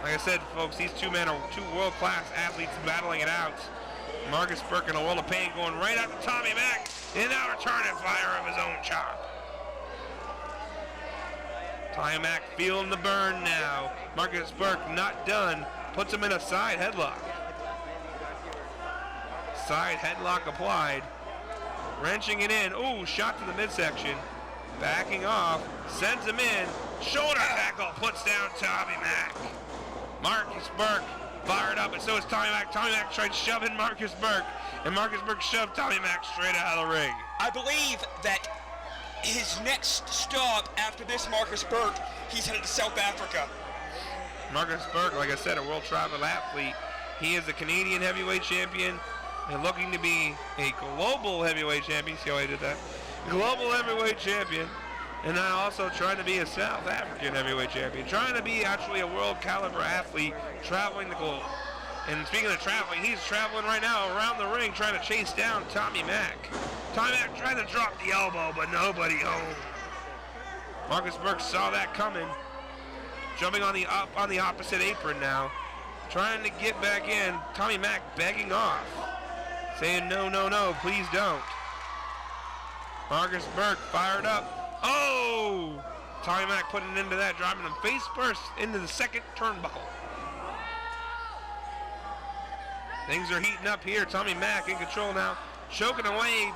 Like I said, folks, these two men are two world-class athletes battling it out. Markus Burke in a world of pain going right after Tommy Mack, and now returning fire of his own chop. Tommy Mack feeling the burn now. Markus Burke not done. Puts him in a side headlock. Side headlock applied. Wrenching it in. Ooh, shot to the midsection. Backing off. Sends him in. Shoulder tackle. Puts down Tommy Mack. Markus Burke fired up, and so is Tommy Mack. Tommy Mack tried shoving Markus Burke, and Markus Burke shoved Tommy Mack straight out of the ring. I believe that his next stop after this Markus Burke, he's headed to South Africa. Markus Burke, like I said, a world travel athlete. He is a Canadian heavyweight champion and looking to be a global heavyweight champion. See how I did that? Global heavyweight champion. And now also trying to be a South African heavyweight champion. Trying to be actually a world caliber athlete traveling the globe. And speaking of traveling, he's traveling right now around the ring trying to chase down Tommy Mack. Tommy Mack trying to drop the elbow, but nobody home. Markus Burke saw that coming. Jumping on the opposite apron now. Trying to get back in. Tommy Mack begging off. Saying no, no, no, please don't. Markus Burke fired up. Oh! Tommy Mack putting into that, driving him face first into the second turnbuckle. Things are heating up here. Tommy Mack in control now. Choking away,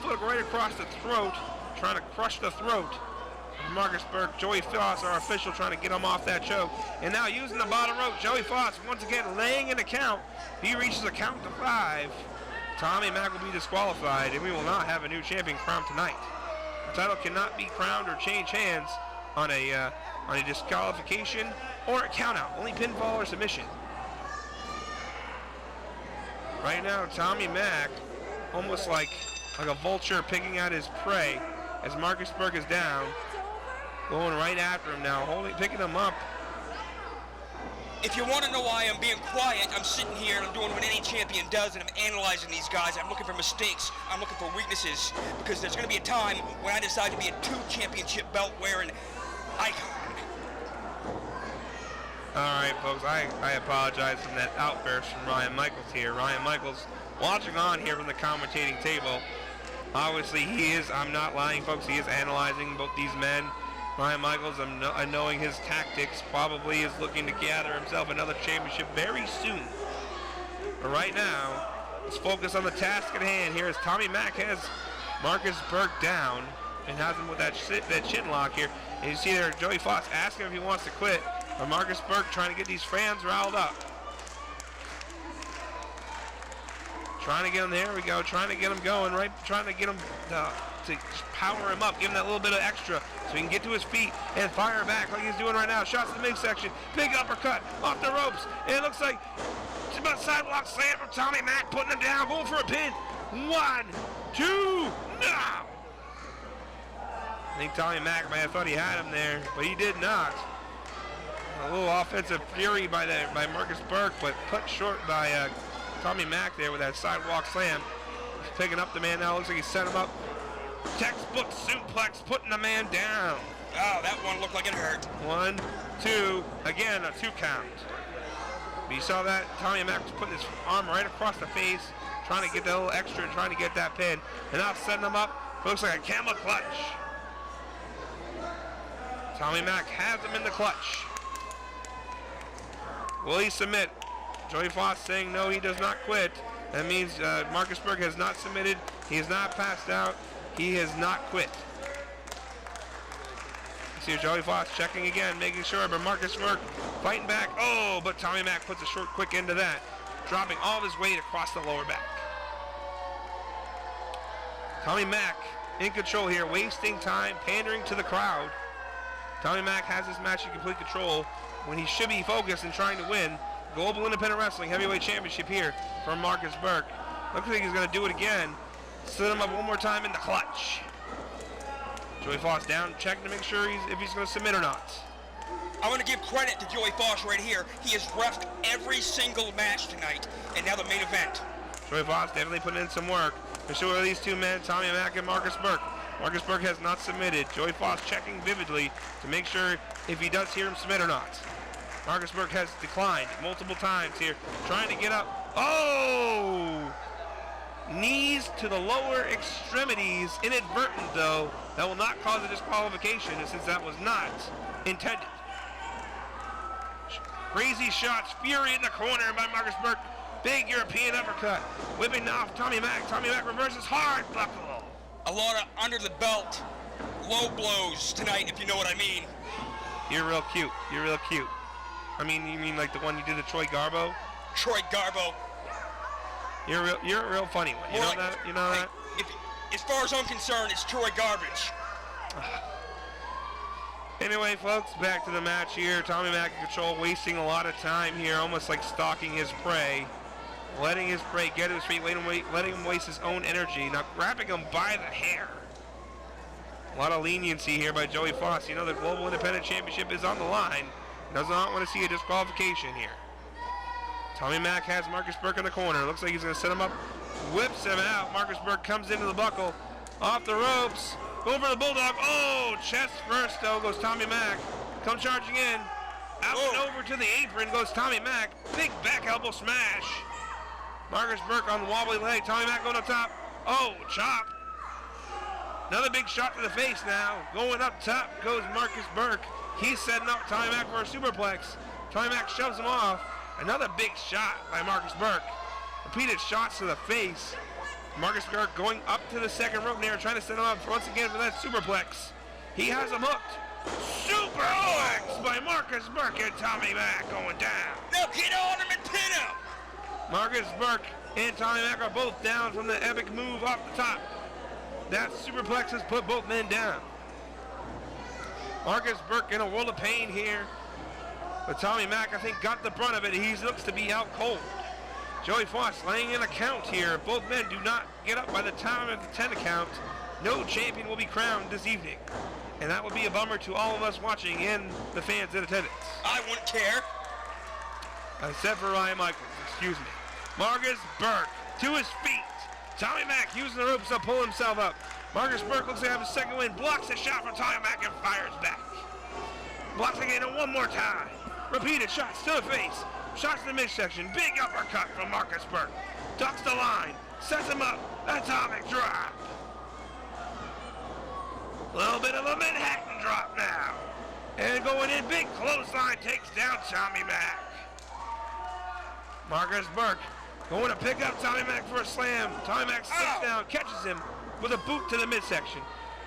foot right across the throat. Trying to crush the throat of Markus Burke. Joey Foss, our official, trying to get him off that choke. And now using the bottom rope, Joey Foss once again laying in a count. He reaches a count to 5. Tommy Mack will be disqualified, and we will not have a new champion crowned tonight. The title cannot be crowned or change hands on a disqualification or a countout. Only pinfall or submission. Right now, Tommy Mack, almost like a vulture picking out his prey, as Markus Burke is down, going right after him now, picking him up. If you want to know why I'm being quiet, I'm sitting here and I'm doing what any champion does, and I'm analyzing these guys. I'm looking for mistakes. I'm looking for weaknesses, because there's going to be a time when I decide to be a 2 championship belt wearing icon. All right, folks, I apologize for that outburst from Ryan Michaels here. Ryan Michaels watching on here from the commentating table. Obviously, he is, I'm not lying, folks, he is analyzing both these men. Ryan Michaels, knowing his tactics, probably is looking to gather himself another championship very soon. But right now, let's focus on the task at hand here as Tommy Mack has Markus Burke down and has him with that chin lock here. And you see there, Joey Foss asking if he wants to quit. But Markus Burke trying to get these fans riled up. Trying to get him, there we go, trying to get him going, right? Trying to get him to power him up, give him that little bit of extra so he can get to his feet and fire back like he's doing right now. Shots to the midsection, big uppercut off the ropes, and it looks like Sidewalk slam from Tommy Mack, putting him down, going for a pin. 1, 2, no! I think Tommy Mack might have thought he had him there, but he did not. A little offensive fury by Markus Burke, but cut short by Tommy Mack there with that sidewalk slam. He's picking up the man now. Looks like he set him up. Textbook suplex, putting the man down. Oh, that one looked like it hurt. 1, 2, again, a 2 count. But you saw that? Tommy Mack was putting his arm right across the face, trying to get that little extra and trying to get that pin. And now setting him up. Looks like a camel clutch. Tommy Mack has him in the clutch. Will he submit? Joey Foss saying no, he does not quit. That means Markus Burke has not submitted. He has not passed out. He has not quit. See Joey Foss checking again, making sure, but Markus Burke fighting back. Oh, but Tommy Mack puts a short quick into that, dropping all of his weight across the lower back. Tommy Mack in control here, wasting time, pandering to the crowd. Tommy Mack has this match in complete control when he should be focused and trying to win Global Independent Wrestling Heavyweight Championship here from Markus Burke. Looks like he's going to do it again. Set him up one more time in the clutch. Joey Foss down, checking to make sure if he's going to submit or not. I'm going to give credit to Joey Foss right here. He has reffed every single match tonight, and now the main event. Joey Foss definitely putting in some work. To show these two men, Tommy Mack and Markus Burke. Markus Burke has not submitted. Joey Foss checking vividly to make sure if he does hear him submit or not. Markus Burke has declined multiple times here, trying to get up. Oh! Knees to the lower extremities, inadvertent though. That will not cause a disqualification since that was not intended. Crazy shots, fury in the corner by Markus Burke. Big European uppercut, whipping off Tommy Mack. Tommy Mack reverses hard buckle. A lot of under the belt, low blows tonight, if you know what I mean. You're real cute. You're real cute. I mean, you mean like the one you did to Troy Garbo? Troy Garbo. You're a real funny one. You know that? You know that? As far as I'm concerned, it's Troy Garbage. Anyway, folks, back to the match here. Tommy Mack in control, wasting a lot of time here, almost like stalking his prey. Letting his prey get to his feet, letting him waste his own energy. Now grabbing him by the hair. A lot of leniency here by Joey Foss. You know the Global Independent Championship is on the line. Does not want to see a disqualification here. Tommy Mack has Markus Burke in the corner. Looks like he's going to set him up. Whips him out. Markus Burke comes into the buckle. Off the ropes. Going for the Bulldog. Oh, chest first though goes Tommy Mack. Come charging in. Out and over to the apron goes Tommy Mack. Big back elbow smash. Markus Burke on the wobbly leg. Tommy Mack going up top. Oh, chop. Another big shot to the face now. Going up top goes Markus Burke. He's setting up Tommy Mack for a superplex. Tommy Mack shoves him off. Another big shot by Markus Burke. Repeated shots to the face. Markus Burke going up to the second rope there, trying to set him up once again for that superplex. He has him hooked. Superplex by Markus Burke and Tommy Mack going down. Now get on him and pin him. Markus Burke and Tommy Mack are both down from the epic move off the top. That superplex has put both men down. Markus Burke in a world of pain here. But Tommy Mack, I think, got the brunt of it. He looks to be out cold. Joey Foss laying in a count here. Both men do not get up by the time of the 10 count. No champion will be crowned this evening. And that would be a bummer to all of us watching and the fans in attendance. I wouldn't care. Except for Ryan Michaels, excuse me. Markus Burke to his feet. Tommy Mack using the ropes to pull himself up. Markus Burke looks to have a second win. Blocks a shot from Tommy Mack and fires back. Blocks again and one more time. Repeated shots to the face. Shots to the midsection. Big uppercut from Markus Burke. Ducks the line. Sets him up. Atomic drop. A little bit of a Manhattan drop now. And going in, big clothesline takes down Tommy Mack. Markus Burke going to pick up Tommy Mack for a slam. Tommy Mack sits down, catches him with a boot to the midsection.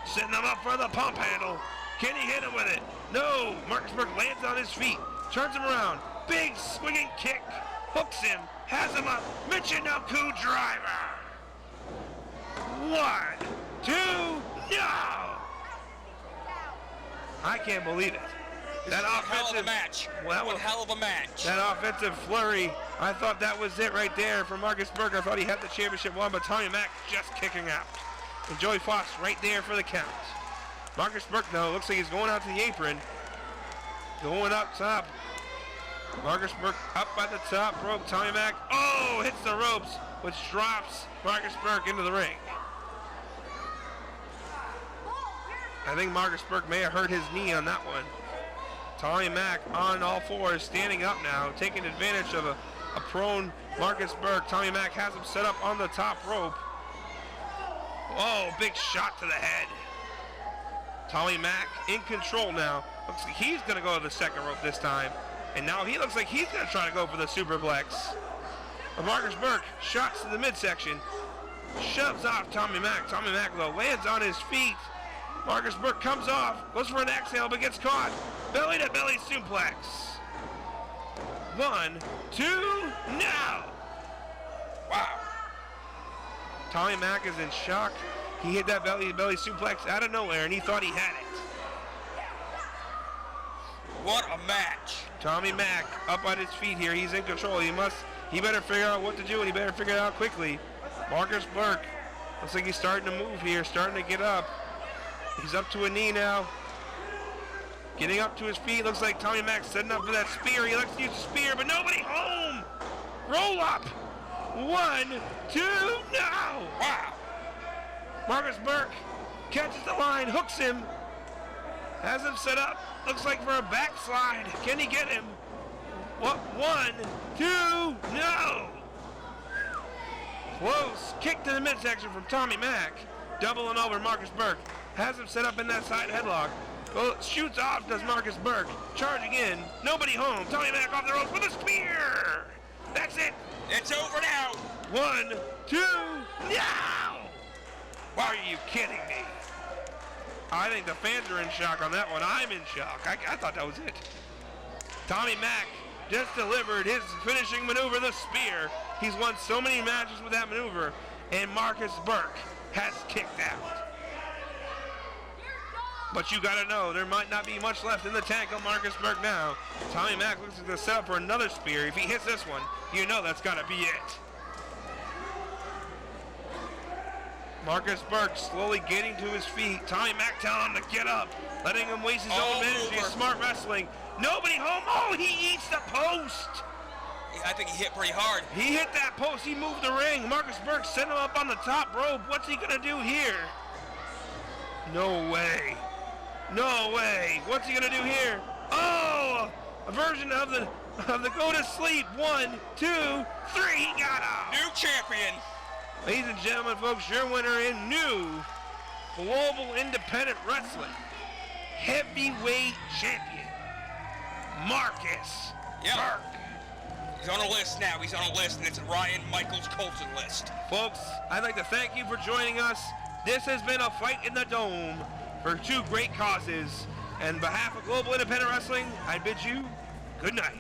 Setting him up for the pump handle. Can he hit him with it? No. Markus Burke lands on his feet. Turns him around. Big swinging kick. Hooks him. Has him up. Michinoku driver. 1, 2, no! I can't believe it. That offensive match. Well, one hell of a match. That offensive flurry I thought that was it right there for Markus Burke. I thought he had the championship won, but Tommy Mack just kicking out. And Joey Foss right there for the count. Markus Burke, though, looks like he's going out to the apron. Going up top. Markus Burke up by the top rope. Tommy Mack, oh, hits the ropes, which drops Markus Burke into the ring. I think Markus Burke may have hurt his knee on that one. Tommy Mack on all fours, standing up now, taking advantage of a prone Markus Burke. Tommy Mack has him set up on the top rope. Oh, big shot to the head. Tommy Mack in control now. Looks like he's going to go to the second rope this time. And now he looks like he's going to try to go for the superplex. But Markus Burke shots to the midsection. Shoves off Tommy Mack. Tommy Mack, though, lands on his feet. Markus Burke comes off, goes for an exhale, but gets caught. Belly to belly suplex. 1, 2, now. Wow. Tommy Mack is in shock. He hit that belly to belly suplex out of nowhere, and he thought he had it. What a match. Tommy Mack up on his feet here. He's in control. He better figure out what to do, and he better figure it out quickly. Markus Burke looks like he's starting to move here, starting to get up. He's up to a knee now. Getting up to his feet. Looks like Tommy Mack's setting up for that spear. He likes to use the spear, but nobody home. Roll up. 1, 2, now. Wow. Markus Burke catches the line, hooks him, has him set up. Looks like for a backslide. Can he get him? What? 1, 2, no. Close. Kick to the midsection from Tommy Mack. Doubling over Markus Burke. Has him set up in that side headlock. Well, shoots off, does Markus Burke. Charging in. Nobody home. Tommy Mack off the ropes with a spear. That's it. It's over now. 1, 2, now. Are you kidding me? I think the fans are in shock on that one. I'm in shock. I thought that was it. Tommy Mack just delivered his finishing maneuver, the spear. He's won so many matches with that maneuver, and Markus Burke has kicked out. But you gotta know, there might not be much left in the tank on Markus Burke now. Tommy Mack looks like they're set up for another spear. If he hits this one, you know that's gotta be it. Markus Burke slowly getting to his feet. Tommy Mack telling him to get up, letting him waste his own energy. Smart wrestling. Nobody home. Oh, he eats the post. I think he hit pretty hard. He hit that post. He moved the ring. Markus Burke set him up on the top rope. What's he gonna do here? No way. No way. What's he gonna do here? Oh, a version of the go to sleep. 1, 2, 3. He got up. New champion. Ladies and gentlemen, folks, your winner in new Global Independent Wrestling Heavyweight Champion, Markus Burke. He's on a list now. He's on a list, and it's a Ryan Michaels Colson list. Folks, I'd like to thank you for joining us. This has been a Fight in the Dome for two great causes. And on behalf of Global Independent Wrestling, I bid you good night.